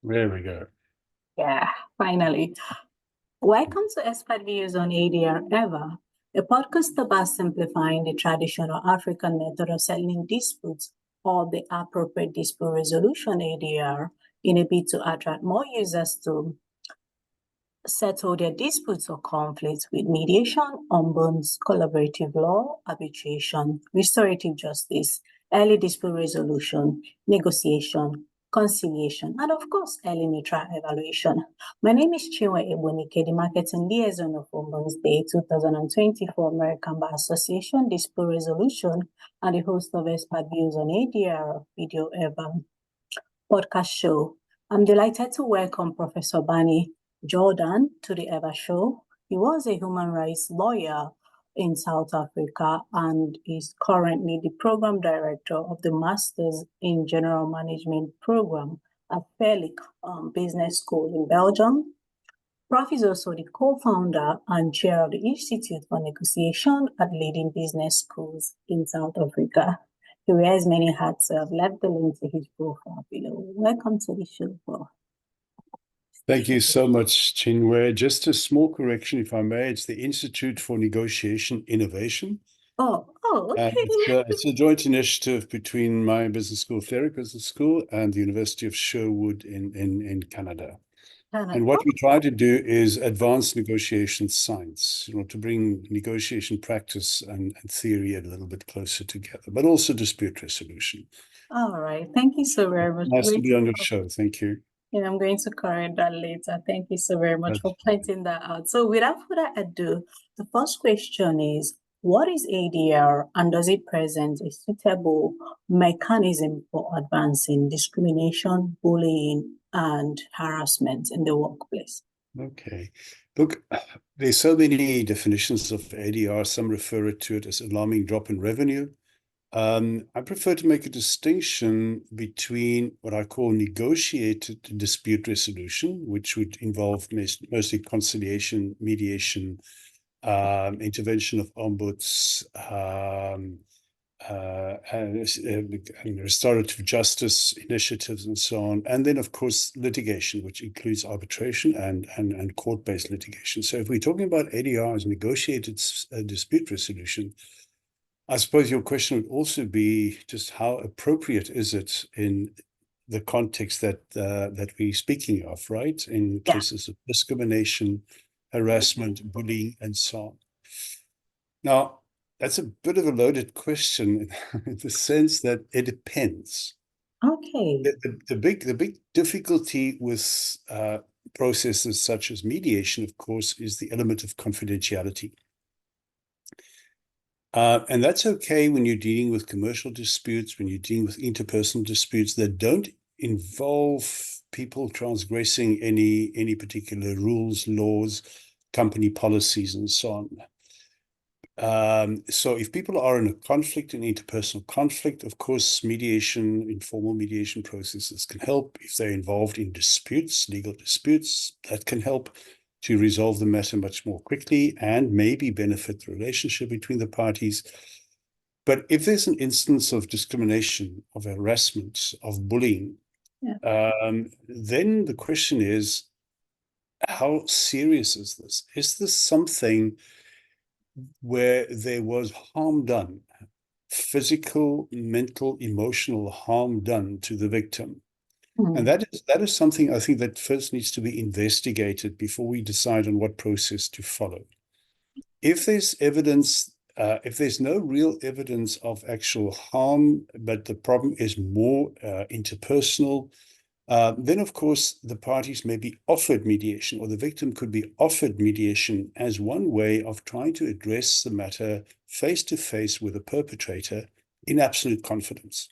There we go. Yeah, finally. Welcome to Expert Views on ADR Ever, a podcast about simplifying the traditional African method of settling disputes or the appropriate dispute resolution ADR in a bid to attract more users to settle their disputes or conflicts with mediation, ombuds, collaborative law, arbitration, restorative justice, early dispute resolution, negotiation, conciliation, and of course, early neutral evaluation. My name is DrChinweEgbunike, the Marketing Liaison of Ombuds Day 2024 American Bar Association Dispute Resolution and the host of Expert Views on ADR Video Ever podcast show. I'm delighted to welcome Professor Barney Jordaan to the Ever Show. He was a human rights lawyer in South Africa and is currently the program director of the Masters in General Management program at Vlerick Business School in Belgium. Prof is also the co-founder and chair of the Institute for Negotiation at leading business schools in South Africa. He wears many hats, so I've left the link to his profile below. Welcome to the show, Prof. Thank you so much, Chinwe. Just a small correction, if I may. It's the Institute for Negotiation Innovation. Oh, okay. It's a joint initiative between my business school, Vlerick Business School, and the University of Sherwood in Canada. And what we try to do is advance negotiation science, to bring negotiation practice and theory a little bit closer together, but also dispute resolution. All right. Thank you so very much. Nice to be on your show. Thank you. And I'm going to correct that later. Thank you so very much for pointing that out. So without further ado, the first question is, what is ADR and does it present a suitable mechanism for advancing discrimination, bullying, and harassment in the workplace? Okay. Look, there's so many definitions of ADR. Some refer to it as alarming drop in revenue. I prefer to make a distinction between what I call negotiated dispute resolution, which would involve mostly conciliation, mediation, intervention of ombuds, and restorative justice initiatives and so on. And then, of course, litigation, which includes arbitration and court-based litigation. So if we're talking about ADR as negotiated dispute resolution, I suppose your question would also be just how appropriate is it in the context that we're speaking of, right? In cases of discrimination, harassment, bullying, and so on. Now, that's a bit of a loaded question in the sense that it depends. Okay. The big difficulty with processes such as mediation, of course, is the element of confidentiality. And that's okay when you're dealing with commercial disputes, when you're dealing with interpersonal disputes that don't involve people transgressing any particular rules, laws, company policies, and so on. So if people are in a conflict, an interpersonal conflict, of course, mediation, informal mediation processes can help. If they're involved in disputes, legal disputes, that can help to resolve the matter much more quickly and maybe benefit the relationship between the parties. But if there's an instance of discrimination, of harassment, of bullying, then the question is, how serious is this? Is this something where there was harm done, physical, mental, emotional harm done to the victim? And that is something I think that first needs to be investigated before we decide on what process to follow. If there's evidence, if there's no real evidence of actual harm, but the problem is more interpersonal, then of course the parties may be offered mediation, or the victim could be offered mediation as one way of trying to address the matter face to face with the perpetrator in absolute confidence.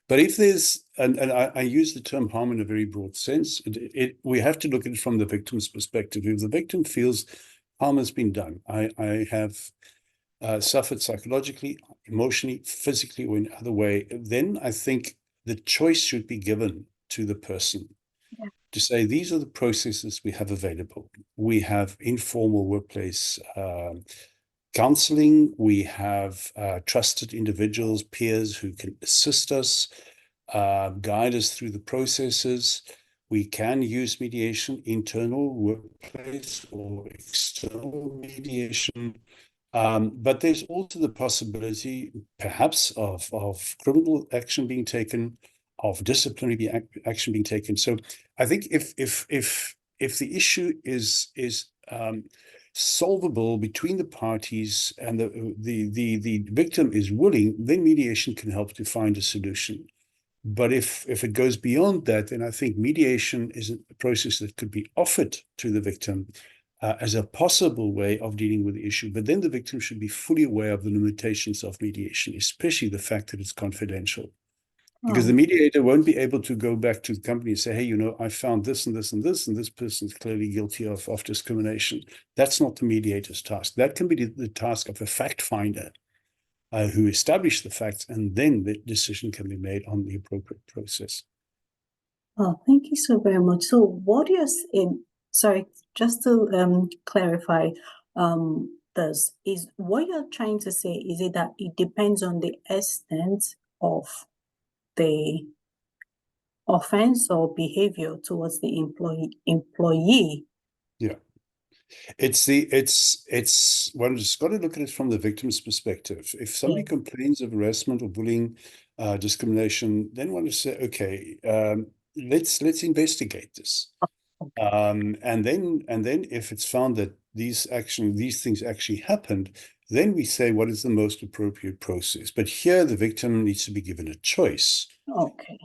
But if there's, and I use the term harm in a very broad sense, we have to look at it from the victim's perspective. If the victim feels harm has been done, I have suffered psychologically, emotionally, physically, or in other way, then I think the choice should be given to the person to say, these are the processes we have available. We have informal workplace counseling. We have trusted individuals, peers who can assist us. guide us through the processes. We can use mediation, internal workplace or external mediation. But there's also the possibility, perhaps, of criminal action being taken, of disciplinary action being taken. So I think if the issue is solvable between the parties and the victim is willing, then mediation can help to find a solution. But if it goes beyond that, then I think mediation is a process that could be offered to the victim as a possible way of dealing with the issue. But then the victim should be fully aware of the limitations of mediation, especially the fact that it's confidential. Because the mediator won't be able to go back to the company and say, hey, I found this and this and this, and this person is clearly guilty of discrimination. That's not the mediator's task. That can be the task of a fact finder who establish the facts, and then the decision can be made on the appropriate process. Oh, thank you so very much. So what you're saying, sorry, just to clarify this, is what you're trying to say, is it that it depends on the extent of the offense or behavior towards the employee? Yeah. One just got to look at it from the victim's perspective. If somebody complains of harassment or bullying, discrimination, then one to say, okay, let's investigate this. And then if it's found that these things actually happened, then we say, what is the most appropriate process? But here the victim needs to be given a choice. Okay.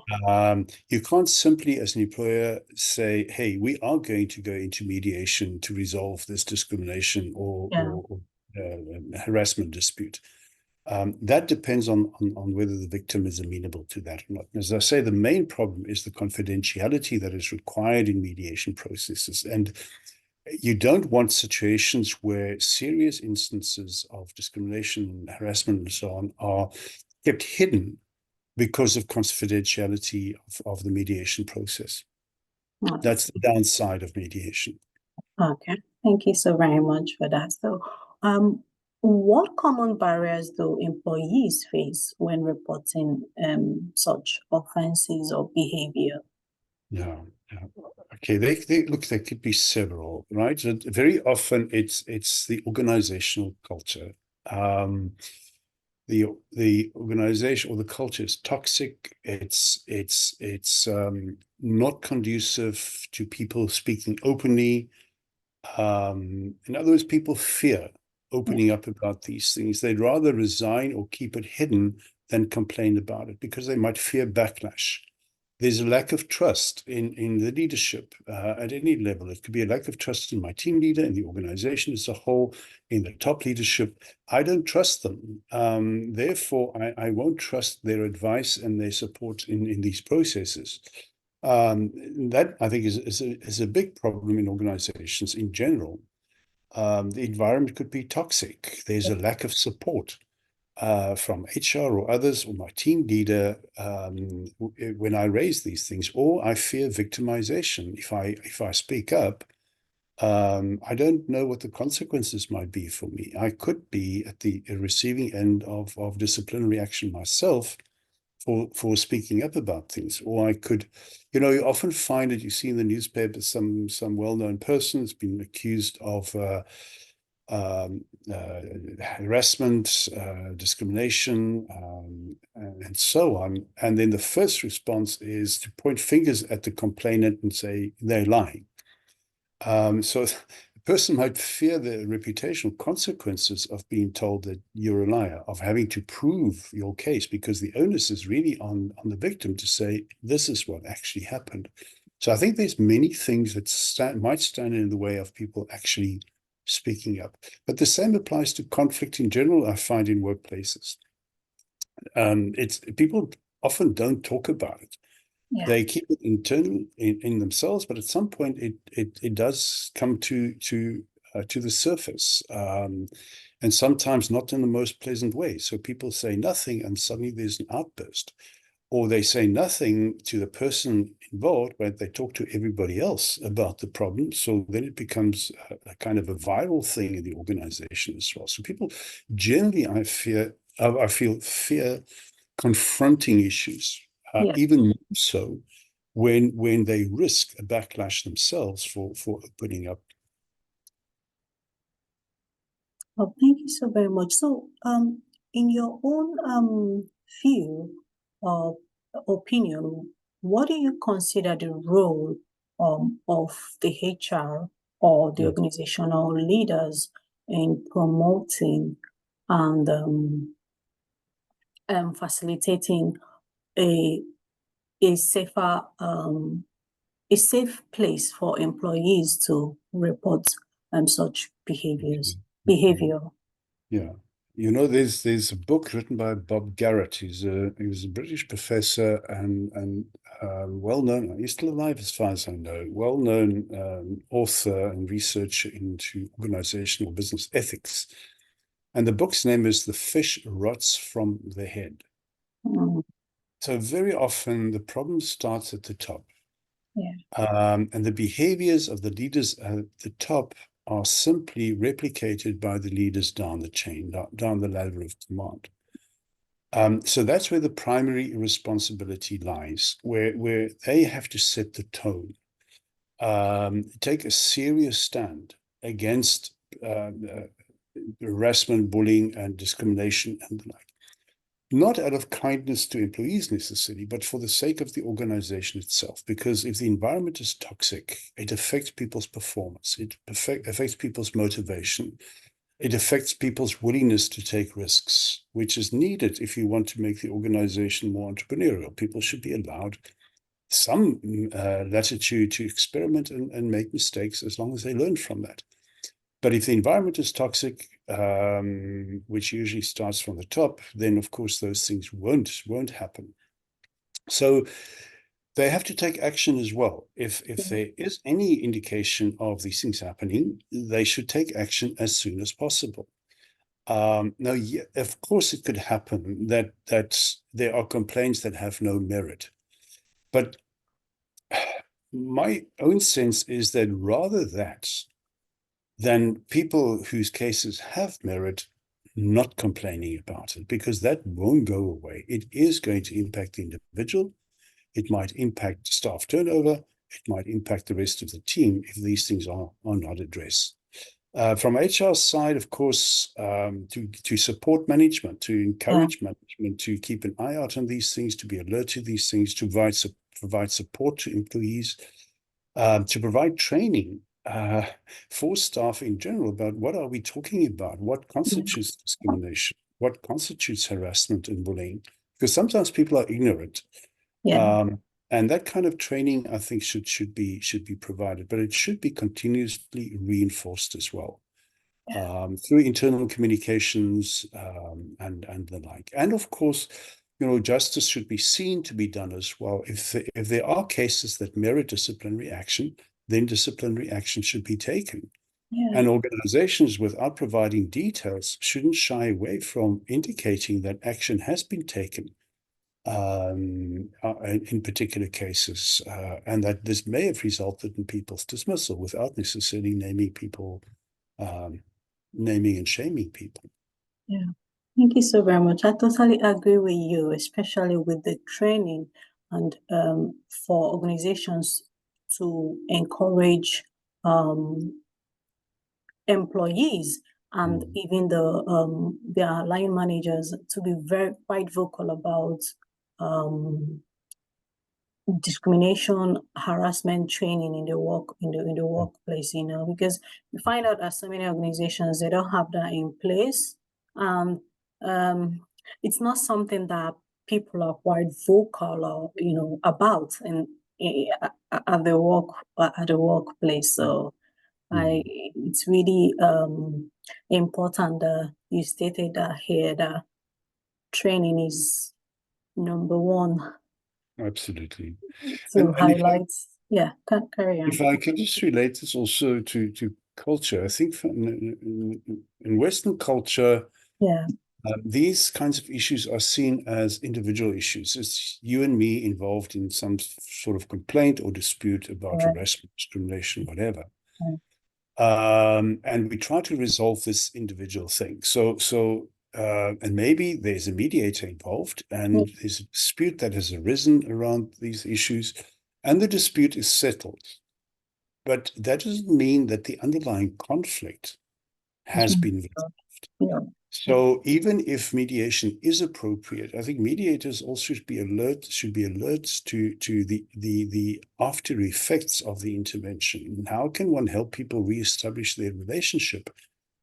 You can't simply, as an employer, say, hey, we are going to go into mediation to resolve this discrimination or harassment dispute. That depends on whether the victim is amenable to that or not. As I say, the main problem is the confidentiality that is required in mediation processes. And you don't want situations where serious instances of discrimination, harassment, and so on are kept hidden because of confidentiality of the mediation process. That's the downside of mediation. Okay, thank you so very much for that. So, what common barriers do employees face when reporting such offenses or behavior? Yeah. Okay, they could be several, right? Very often it's the organizational culture. The organization or the culture is toxic. It's not conducive to people speaking openly. In other words, people fear opening up about these things. They'd rather resign or keep it hidden than complain about it because they might fear backlash. There's a lack of trust in the leadership at any level. It could be a lack of trust in my team leader, in the organization as a whole, in the top leadership. I don't trust them. Therefore, I won't trust their advice and their support in these processes. That, I think, is a big problem in organizations in general. The environment could be toxic. There's a lack of support from HR or others or my team leader when I raise these things, or I fear victimization. If I speak up, I don't know what the consequences might be for me. I could be at the receiving end of disciplinary action myself for speaking up about things, or I could, you often find that you see in the newspaper some well-known person has been accused of harassment, discrimination, and so on. And then the first response is to point fingers at the complainant and say they're lying. So the person might fear the reputational consequences of being told that you're a liar, of having to prove your case, because the onus is really on the victim to say, this is what actually happened. So I think there's many things that might stand in the way of people actually speaking up. But the same applies to conflict in general, I find, in workplaces. People often don't talk about it. Yeah. They keep it internal in themselves, but at some point it does come to the surface, and sometimes not in the most pleasant way. So people say nothing, and suddenly there's an outburst, or they say nothing to the person involved, but they talk to everybody else about the problem. So then it becomes a kind of a viral thing in the organization as well. So people generally, I feel fear confronting issues. Yeah. even more so when they risk a backlash themselves for opening up. Well, thank you so very much. So, in your own view or opinion, what do you consider the role of the HR or the organizational leaders in promoting and facilitating a a safer a safe place for employees to report such behavior? Yeah. You know, there's a book written by Bob Garrett. He was a British professor and well-known, he's still alive as far as I know, well-known author and researcher into organizational business ethics. And the book's name is The Fish Rots from the Head. Mm, So very often the problem starts at the top. yeah. And the behaviors of the leaders at the top are simply replicated by the leaders down the chain, down the ladder of command. So that's where the primary responsibility lies, where they have to set the tone, take a serious stand against harassment, bullying, and discrimination and the like. Not out of kindness to employees necessarily, but for the sake of the organization itself. Because if the environment is toxic, it affects people's performance, it affects people's motivation, it affects people's willingness to take risks, which is needed if you want to make the organization more entrepreneurial. People should be allowed some latitude to experiment and make mistakes as long as they learn from that. But if the environment is toxic, which usually starts from the top, then of course those things won't happen. So they have to take action as well. If there is any indication of these things happening, they should take action as soon as possible. Now, yeah, of course, it could happen that there are complaints that have no merit, but my own sense is that rather than people whose cases have merit not complaining about it, because that won't go away. It is going to impact the individual. It might impact staff turnover. It might impact the rest of the team if these things are not addressed. From HR's side, of course, to support management, to encourage management to keep an eye out on these things, to be alert to these things, to provide support to employees, to provide training for staff in general about what are we talking about, what constitutes discrimination, what constitutes harassment and bullying, because sometimes people are ignorant. And that kind of training, I think, should be provided, but it should be continuously reinforced as well through internal communications and the like. And of course, justice should be seen to be done as well. If there are cases that merit disciplinary action, then disciplinary action should be taken. And organizations, without providing details, shouldn't shy away from indicating that action has been taken in particular cases, and that this may have resulted in people's dismissal without necessarily naming and shaming people. Yeah, thank you so very much. I totally agree with you, especially with the training and for organizations to encourage employees and even their line managers to be quite vocal about discrimination, harassment training in the workplace, because you find out that so many organizations, they don't have that in place. It's not something that people are quite vocal or about at the workplace. So it's really important that you stated that here that training is number one. Absolutely. To highlight, carry on. If I can just relate this also to culture, I think in Western culture, these kinds of issues are seen as individual issues. It's you and me involved in some sort of complaint or dispute about harassment, discrimination, whatever. And we try to resolve this individual thing. So and maybe there's a mediator involved, and there's a dispute that has arisen around these issues, and the dispute is settled. But that doesn't mean that the underlying conflict has been resolved. Yeah. So even if mediation is appropriate, I think mediators also should be alert to the after effects of the intervention. And how can one help people reestablish their relationship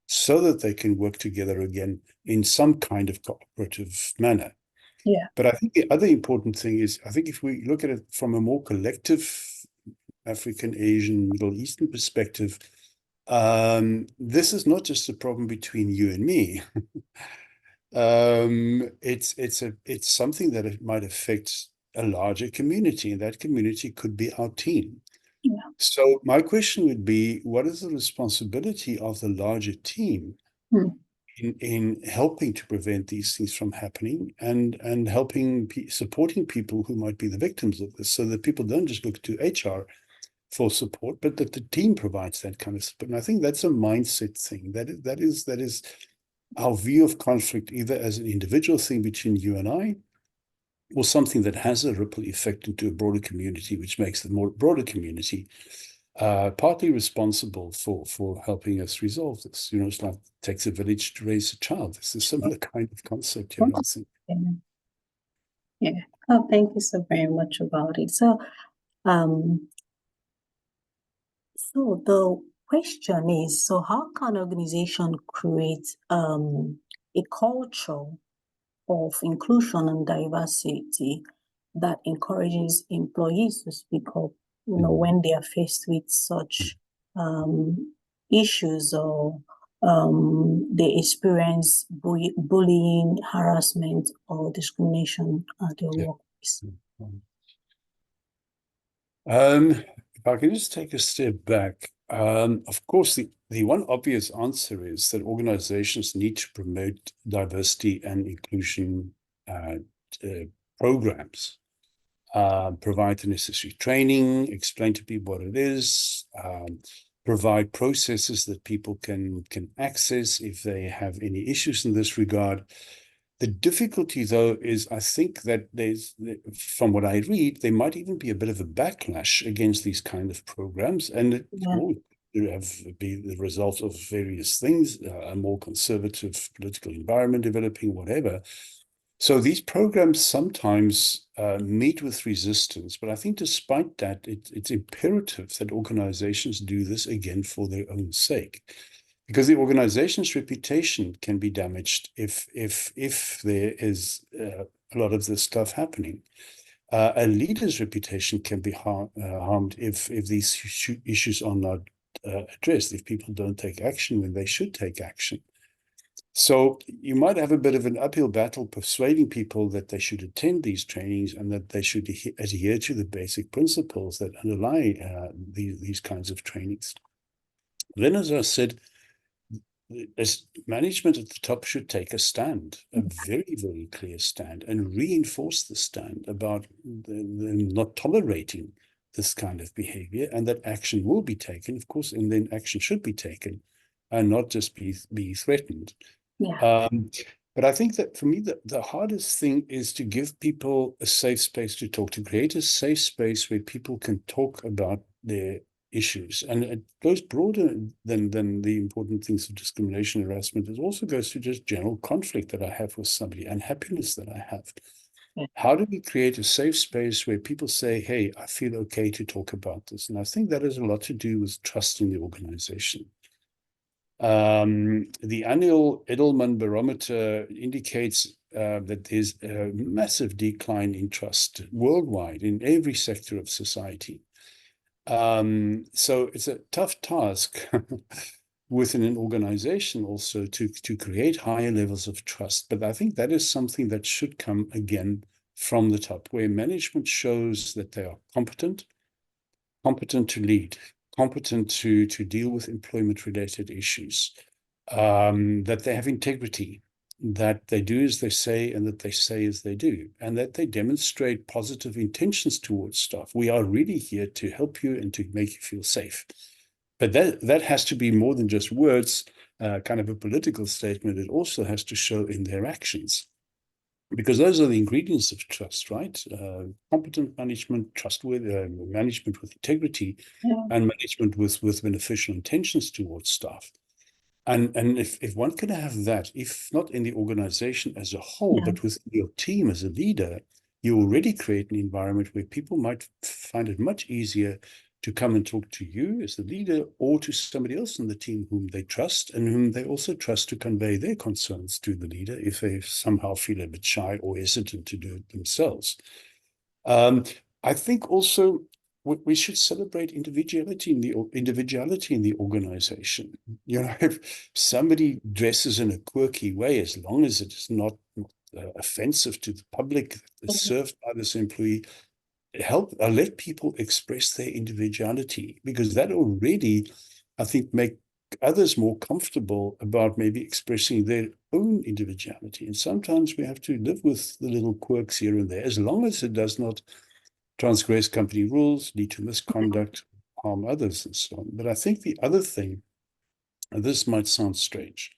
so that they can work together again in some kind of cooperative manner? Yeah. But I think the other important thing is, I think if we look at it from a more collective African, Asian, Middle Eastern perspective, this is not just a problem between you and me. It's something that it might affect a larger community, and that community could be our team. Yeah. So my question would be, what is the responsibility of the larger team in helping to prevent these things from happening, and supporting people who might be the victims of this, so that people don't just look to HR for support, but that the team provides that kind of support. And I think that's a mindset thing. That is our view of conflict, either as an individual thing between you and I, or something that has a ripple effect into a broader community, which makes the broader community partly responsible for helping us resolve this. It's like it takes a village to raise a child. It's a similar kind of concept here, I think. Yeah. Oh, thank you so very much about it. So the question is, so how can organization create a culture of inclusion and diversity that encourages employees to speak up, when they are faced with such issues, or they experience bullying, harassment, or discrimination at their workplace? If I can just take a step back, of course, the one obvious answer is that organizations need to promote diversity and inclusion programs, provide the necessary training, explain to people what it is, provide processes that people can access if they have any issues in this regard. The difficulty, though, is I think that from what I read, there might even be a bit of a backlash against these kind of programs, and it will be the result of various things, a more conservative political environment developing, whatever. So these programs sometimes meet with resistance, but I think despite that, it's imperative that organizations do this again for their own sake. Because the organization's reputation can be damaged if there is a lot of this stuff happening. A leader's reputation can be harmed if these issues are not addressed, if people don't take action when they should take action. So you might have a bit of an uphill battle persuading people that they should attend these trainings and that they should adhere to the basic principles that underlie these kinds of trainings. Then, as I said, as management at the top should take a stand, a very, very clear stand, and reinforce the stand about them not tolerating this kind of behavior, and that action will be taken, of course, and then action should be taken and not just be threatened. Yeah. But I think that for me, the hardest thing is to give people a safe space to talk, to create a safe space where people can talk about their issues. And it goes broader than the important things of discrimination, harassment. It also goes to just general conflict that I have with somebody, unhappiness that I have. Yeah. How do we create a safe space where people say, hey, I feel okay to talk about this? And I think that has a lot to do with trust in the organization. The annual Edelman Barometer indicates that there's a massive decline in trust worldwide in every sector of society. So it's a tough task within an organization also to create higher levels of trust. But I think that is something that should come again from the top, where management shows that they are competent to lead, competent to deal with employment-related issues, that they have integrity, that they do as they say and that they say as they do, and that they demonstrate positive intentions towards staff. We are really here to help you and to make you feel safe. But that has to be more than just words, kind of a political statement, it also has to show in their actions. Because those are the ingredients of trust, right? Competent management, trustworthy management with integrity, and management with beneficial intentions towards staff. And if one can have that, if not in the organization as a whole, but within your team as a leader, you already create an environment where people might find it much easier to come and talk to you as the leader or to somebody else in the team whom they trust and whom they also trust to convey their concerns to the leader if they somehow feel a bit shy or hesitant to do it themselves. I think also we should celebrate individuality in the organization. You know, if somebody dresses in a quirky way, as long as it is not offensive to the public that is served by this employee, let people express their individuality, because that already, I think, make others more comfortable about maybe expressing their own individuality. And sometimes we have to live with the little quirks here and there, as long as it does not transgress company rules, lead to misconduct, harm others, and so on. But I think the other thing, and this might sound strange,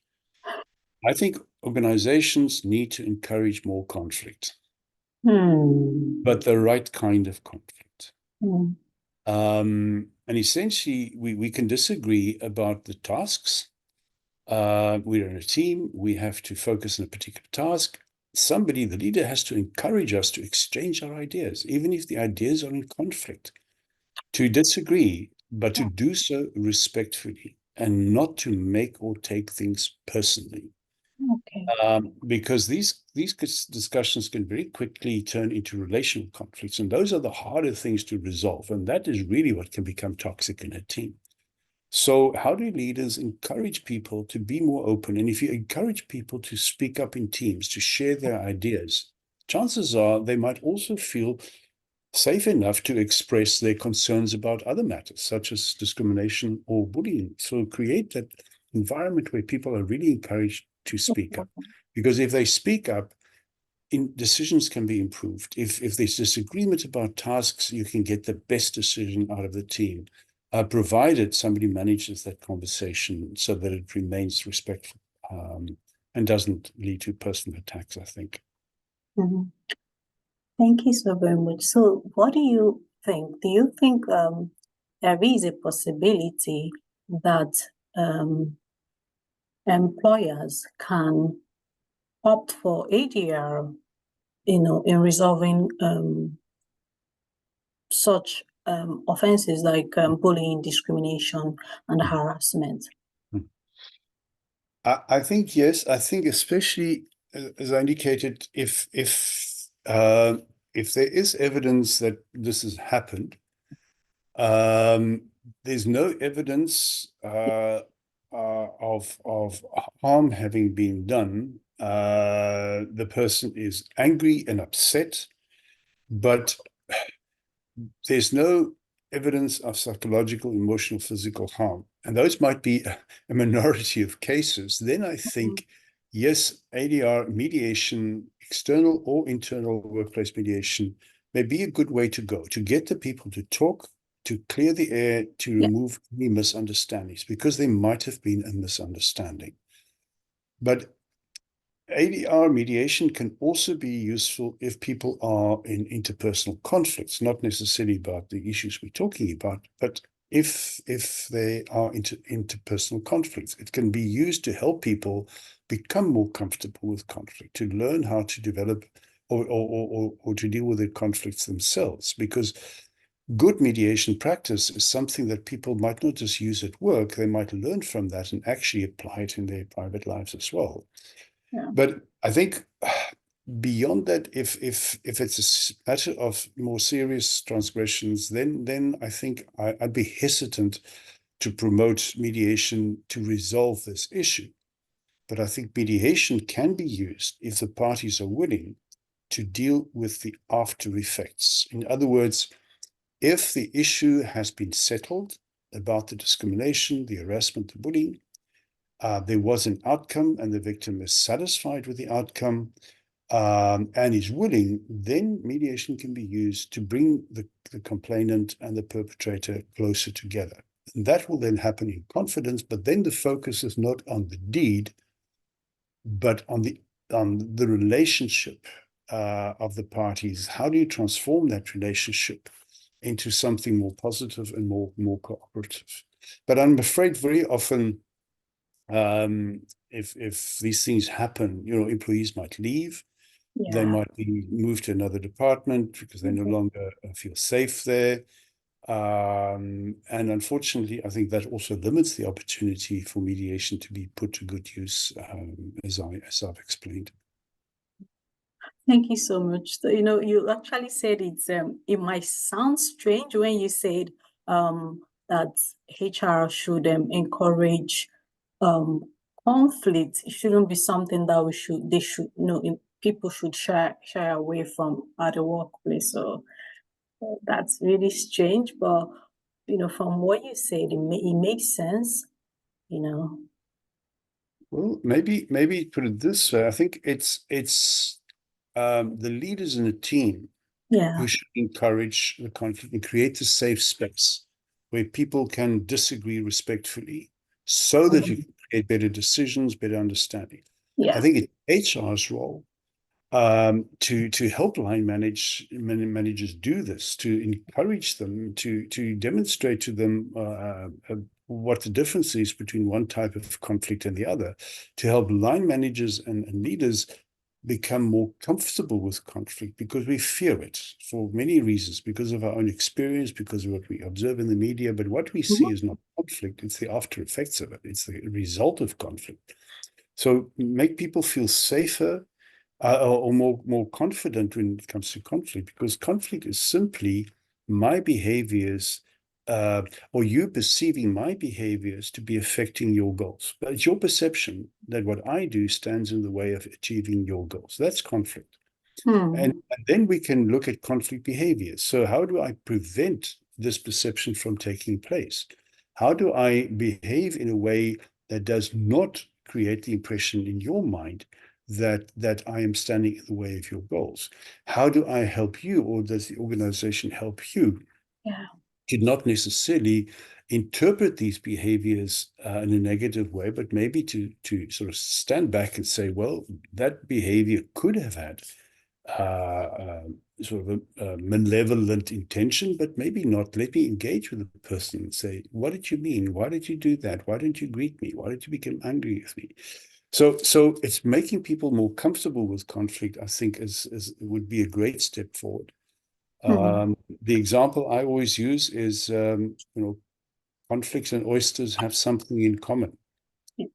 I think organizations need to encourage more conflict, but the right kind of conflict. And essentially, we can disagree about the tasks. We're in a team. We have to focus on a particular task. Somebody, the leader, has to encourage us to exchange our ideas, even if the ideas are in conflict, to disagree, but to do so respectfully and not to make or take things personally. Because these discussions can very quickly turn into relational conflicts, and those are the harder things to resolve. And that is really what can become toxic in a team. So how do leaders encourage people to be more open? And if you encourage people to speak up in teams, to share their ideas, chances are they might also feel safe enough to express their concerns about other matters, such as discrimination or bullying. So create that environment where people are really encouraged to speak up. Because if they speak up, decisions can be improved. If there's disagreement about tasks, you can get the best decision out of the team, provided somebody manages that conversation so that it remains respectful and doesn't lead to personal attacks, I think. Thank you so very much. So what do you think? Do you think there is a possibility that employers can opt for ADR, in resolving such offenses like bullying, discrimination, and harassment? I think yes. I think especially as I indicated, if there is evidence that this has happened, there's no evidence of harm having been done. The person is angry and upset, but there's no evidence of psychological, emotional, physical harm. And those might be a minority of cases. Then I think, yes, ADR mediation, external or internal workplace mediation, may be a good way to go, to get the people to talk, to clear the air, to remove any misunderstandings, because there might have been a misunderstanding. But ADR mediation can also be useful if people are in interpersonal conflicts, not necessarily about the issues we're talking about, but if they are interpersonal conflicts. It can be used to help people become more comfortable with conflict, to learn how to develop or to deal with their conflicts themselves, because good mediation practice is something that people might not just use at work, they might learn from that and actually apply it in their private lives as well. But I think beyond that, if it's a matter of more serious transgressions, then I think I'd be hesitant to promote mediation to resolve this issue. But I think mediation can be used if the parties are willing to deal with the after effects. In other words, if the issue has been settled about the discrimination, the harassment, the bullying, there was an outcome and the victim is satisfied with the outcome and is willing, then mediation can be used to bring the complainant and the perpetrator closer together. And that will then happen in confidence, but then the focus is not on the deed, but on the relationship of the parties. How do you transform that relationship into something more positive and more cooperative? But I'm afraid very often, if these things happen, employees might leave. They Yeah. might be moved to another department because they no longer feel safe there. And unfortunately, I think that also limits the opportunity for mediation to be put to good use, as I've explained. Thank you so much. So, you actually said it might sound strange when you said that HR should encourage conflict. It shouldn't be something that they should, people should shy away from at the workplace. So that's really strange, but from what you said, it makes sense. Well, maybe put it this way. I think it's the leaders in a team Yeah. who should encourage the conflict and create a safe space where people can disagree respectfully so that you can create better decisions, better understanding. Yeah. I think it's HR's role to help line managers do this, to encourage them, to demonstrate to them what the difference is between one type of conflict and the other, to help line managers and leaders become more comfortable with conflict, because we fear it for many reasons, because of our own experience, because of what we observe in the media. But what we see is not conflict, it's the after effects of it. It's the result of conflict. So make people feel safer or more confident when it comes to conflict, because conflict is simply my behaviors or you perceiving my behaviors to be affecting your goals. But it's your perception that what I do stands in the way of achieving your goals. That's conflict. And then we can look at conflict behaviors. So how do I prevent this perception from taking place? How do I behave in a way that does not create the impression in your mind that I am standing in the way of your goals? How do I help you, or does the organization help you to not necessarily interpret these behaviors in a negative way, but maybe to sort of stand back and say, well, that behavior could have had sort of a malevolent intention, but maybe not. Let me engage with the person and say, what did you mean? Why did you do that? Why didn't you greet me? Why did you become angry with me? So it's making people more comfortable with conflict, I think, would be a great step forward. The example I always use is, conflicts and oysters have something in common. A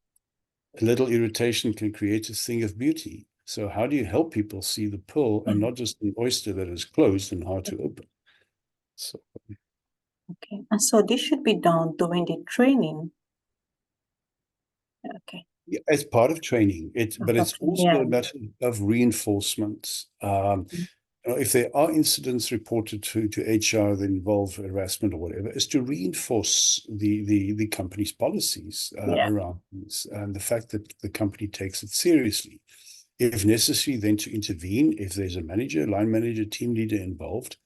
little irritation can create a thing of beauty. So how do you help people see the pearl and not just an oyster that is closed and hard to open? So, okay. And so this should be done during the training. Okay. yeah, as part of training, but it's also a matter of reinforcement. If there are incidents reported to HR that involve harassment or whatever, is to reinforce the company's policies around this, and the fact that the company takes it seriously. If necessary, then to intervene. If there's a manager, line manager, team leader involved,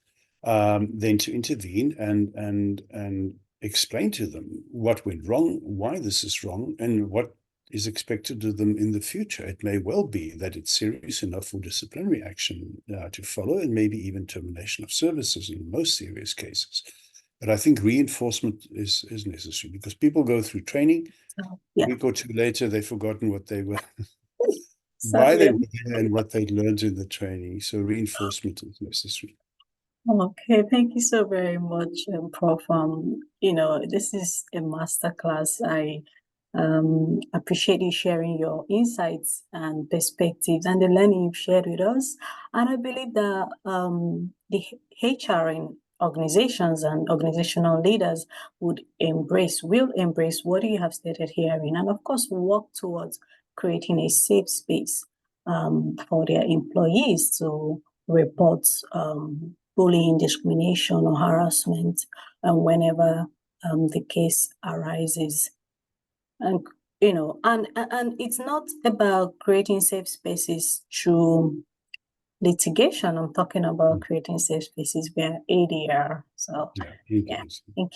then to intervene and explain to them what went wrong, why this is wrong, and what is expected of them in the future. It may well be that it's serious enough for disciplinary action to follow, and maybe even termination of services in most serious cases. But I think reinforcement is necessary, because people go through training. A week or two later, they've forgotten what they were, why they were there, and what they learned in the training. So reinforcement is necessary. Okay, thank you so very much, Prof. This is a masterclass. I appreciate you sharing your insights and perspectives and the learning you've shared with us. And I believe that the HR in organizations and organizational leaders will embrace what you have stated here, and of course work towards creating a safe space for their employees to report bullying, discrimination, or harassment, whenever the case arises. And and it's not about creating safe spaces through litigation. I'm talking about creating safe spaces via ADR. So yeah, thank you.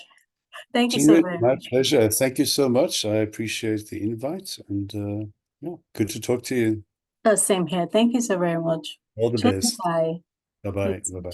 Thank you so very My much. pleasure. Thank you so much. I appreciate the invite, and yeah, good to talk to you. Same here. Thank you so very much. All the Cheers, best. bye. Bye-bye. Bye-bye.